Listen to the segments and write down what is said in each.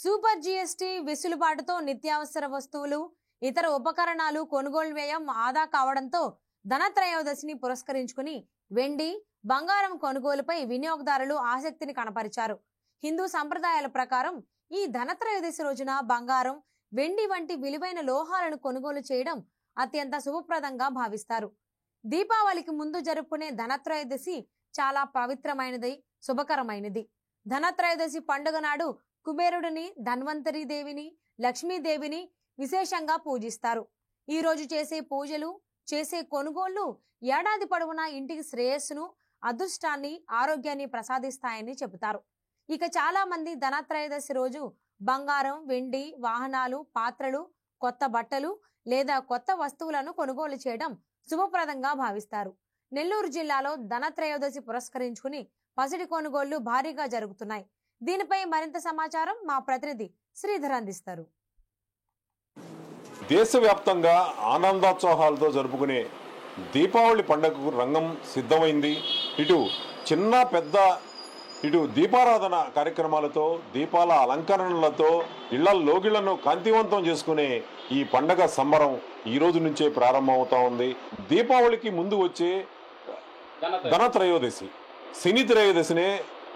Super GST వెసులుబాటుతో నిత్యావసర వస్తువులు, ఇతర ఉపకరణాలు కొనుగోలు వ్యయం ఆదా కావడంతో ధనత్రయోదశిని పురస్కరించుకుని వెండి, బంగారం కొనుగోలుపై వినియోగదారులు ఆసక్తిని కనపరిచారు. హిందూ సంప్రదాయాల ప్రకారం ఈ ధనత్రయోదశి రోజున బంగారం, వెండి వంటి విలువైన లోహాలను కొనుగోలు చేయడం అత్యంత శుభప్రదంగా భావిస్తారు. దీపావళికి ముందు జరుపుకునే ధనత్రయోదశి చాలా పవిత్రమైనది, శుభకరమైనది. ధనత్రయోదశి పండుగ నాడు కుబేరుడిని, ధన్వంతరి దేవిని, లక్ష్మీదేవిని విశేషంగా పూజిస్తారు. ఈ రోజు చేసే పూజలు, చేసే కొనుగోళ్లు ఏడాది పొడవునా ఇంటికి శ్రేయస్సును, అదృష్టాన్ని, ఆరోగ్యాన్ని ప్రసాదిస్తాయని చెబుతారు. ఇక చాలా మంది ధనత్రయోదశి రోజు బంగారం, వెండి, వాహనాలు, పాత్రలు, కొత్త బట్టలు లేదా కొత్త వస్తువులను కొనుగోలు చేయడం శుభప్రదంగా భావిస్తారు. నెల్లూరు జిల్లాలో ధనత్రయోదశి పురస్కరించుకుని పసిడి కొనుగోళ్లు భారీగా జరుగుతున్నాయి. దీనిపై మరింత సమాచారం మా ప్రతినిధి శ్రీధర్ అందిస్తారు. దేశవ్యాప్తంగా ఆనందోత్సాహాలతో జరుపుకునే దీపావళి పండుగకు రంగం సిద్ధమైంది. ఇటు చిన్న పెద్ద ఇటు దీపారాధన కార్యక్రమాలతో, దీపాల అలంకరణలతో ఇళ్ల లోగిళ్లను కాంతివంతం చేసుకునే ఈ పండగ సంబరం ఈ రోజు నుంచే ప్రారంభమవుతా ఉంది. దీపావళికి ముందు వచ్చే ధనత్రయోదశి, శని త్రయోదశినే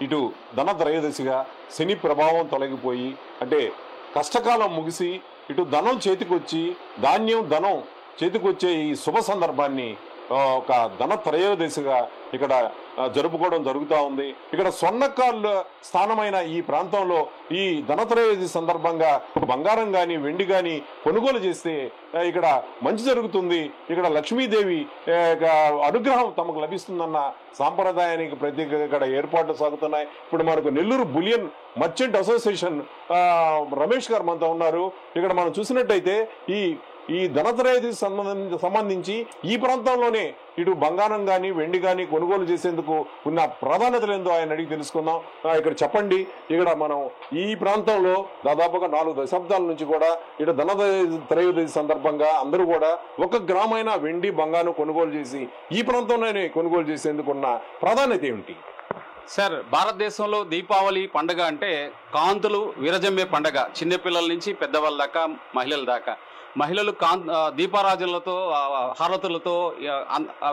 ఇటు ధనత్రయోదశిగా, శని ప్రభావం తొలగిపోయి అంటే కష్టకాలం ముగిసి ఇటు ధనం చేతికొచ్చి, ధాన్యం ధనం చేతికొచ్చే ఈ శుభ సందర్భాన్ని ఒక ధనత్రయోదశిగా ఇక్కడ జరుపుకోవడం జరుగుతూ ఉంది. ఇక్కడ స్వర్ణకారుల స్థానమైన ఈ ప్రాంతంలో ఈ ధనత్రయోదశి సందర్భంగా బంగారం కానీ, వెండి కానీ కొనుగోలు చేస్తే ఇక్కడ మంచి జరుగుతుంది. ఇక్కడ లక్ష్మీదేవి అనుగ్రహం తమకు లభిస్తుందన్న సాంప్రదాయానికి ప్రత్యేకంగా ఇక్కడ ఏర్పాట్లు సాగుతున్నాయి. ఇప్పుడు మనకు Nellore bullion merchant association Ramesh గారు మనతో ఉన్నారు. ఇక్కడ మనం చూసినట్టయితే ఈ ధనత్రయోదశి సంబంధించి ఈ ప్రాంతంలోనే ఇటు బంగారం కానీ, వెండి కానీ కొనుగోలు చేసేందుకు ఉన్న ప్రాధాన్యతలు ఏందో ఆయన అడిగి తెలుసుకుందాం. ఇక్కడ చెప్పండి, ఇక్కడ మనం ఈ ప్రాంతంలో దాదాపుగా 4 దశాబ్దాల నుంచి కూడా ఇటు ధనత్రయోదశి సందర్భంగా అందరూ కూడా ఒక గ్రామైన వెండి, బంగారం కొనుగోలు చేసి ఈ ప్రాంతంలోనే కొనుగోలు చేసేందుకు ఉన్న ప్రాధాన్యత ఏమిటి? సార్, భారతదేశంలో దీపావళి పండుగ అంటే కాంతులు విరజమ్మే పండుగ. చిన్నపిల్లల నుంచి పెద్దవాళ్ళ దాకా, మహిళల దాకా. మహిళలు దీపారాజనలతో, హారతులతో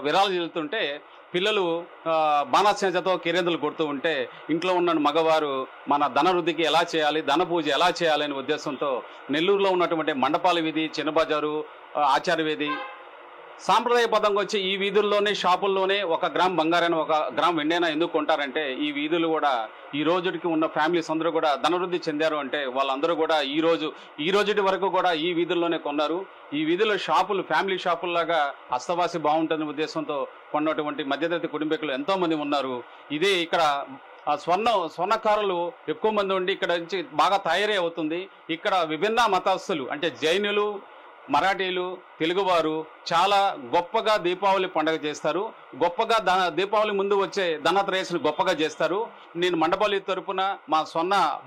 విరాలు చెల్లుతుంటే, పిల్లలు బాణాసంచతో కిరేందులు కొడుతూ ఉంటే, ఇంట్లో ఉన్న మగవారు మన ధనవృద్ధికి ఎలా చేయాలి, ధన పూజ ఎలా చేయాలి అనే ఉద్దేశంతో నెల్లూరులో ఉన్నటువంటి మండపాల వీధి, చిన్నబజారు, ఆచార్య వీధి సాంప్రదాయబద్ధంగా వచ్చి ఈ వీధుల్లోనే, షాపుల్లోనే 1 గ్రామ్ బంగారాన్ని 1 గ్రామ్ వెండైనా ఎందుకు కొంటారంటే, ఈ వీధులు కూడా ఈ రోజుకి ఉన్న ఫ్యామిలీస్ అందరూ కూడా ధనవృద్ధి చెందారు అంటే వాళ్ళందరూ కూడా ఈ రోజుటి వరకు కూడా ఈ వీధుల్లోనే కొన్నారు. ఈ వీధుల్లో షాపులు ఫ్యామిలీ షాపుల్లాగా అస్తవాసి బాగుంటుందనే ఉద్దేశంతో కొన్నటువంటి మధ్యతరగతి కుటుంబీకులు ఎంతో మంది ఉన్నారు. ఇదే ఇక్కడ స్వర్ణకారులు ఎక్కువ మంది ఉండి ఇక్కడ నుంచి బాగా తయారీ అవుతుంది. ఇక్కడ విభిన్న మతస్థులు అంటే జైనులు, మరాఠీలు, తెలుగువారు చాలా గొప్పగా దీపావళి పండుగ చేస్తారు. గొప్పగా దీపావళి ముందు వచ్చే ధనత్రయోదశిని గొప్పగా చేస్తారు. నేను మండపల్లి తరపున, మా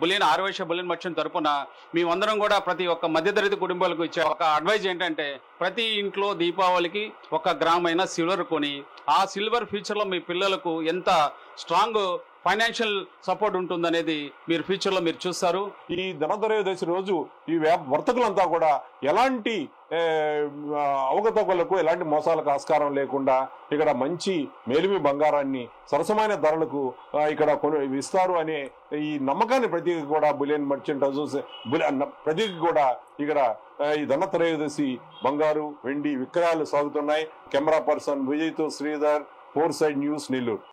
బులియన్ ఆర్యవైశ్య బులియన్ మర్చెంట్ తరపున మేమందరం కూడా ప్రతి ఒక్క మధ్యతరగతి కుటుంబాలకు ఇచ్చే ఒక అడ్వైజ్ ఏంటంటే, ప్రతి ఇంట్లో దీపావళికి 1 గ్రామ్ అయినా సిల్వర్ కొని, ఆ సిల్వర్ ఫ్యూచర్లో మీ పిల్లలకు ఎంత స్ట్రాంగ్ ఫైనాన్షియల్ సపోర్ట్ ఉంటుందనేది మీరు ఫ్యూచర్లో మీరు చూస్తారు. ఈ ధనత్రయోదశి రోజు ఈ వర్తకులంతా కూడా ఎలాంటి అవకతవకలకు, ఎలాంటి మోసాలకు ఆస్కారం లేకుండా ఇక్కడ మంచి మేలిమి బంగారాన్ని సరసమైన ధరలకు ఇక్కడ ఇస్తారు అనే ఈ నమ్మకాన్ని ప్రతీక కూడా బులియన్ మర్చెంట్ అసోసియేషన్ ప్రతీక కూడా ఇక్కడ ఈ ధనత్రయోదశి బంగారు, వెండి విక్రయాలు సాగుతున్నాయి. కెమెరా పర్సన్ విజయ్తో శ్రీధర్, 4 సైడ్ న్యూస్, నెల్లూరు.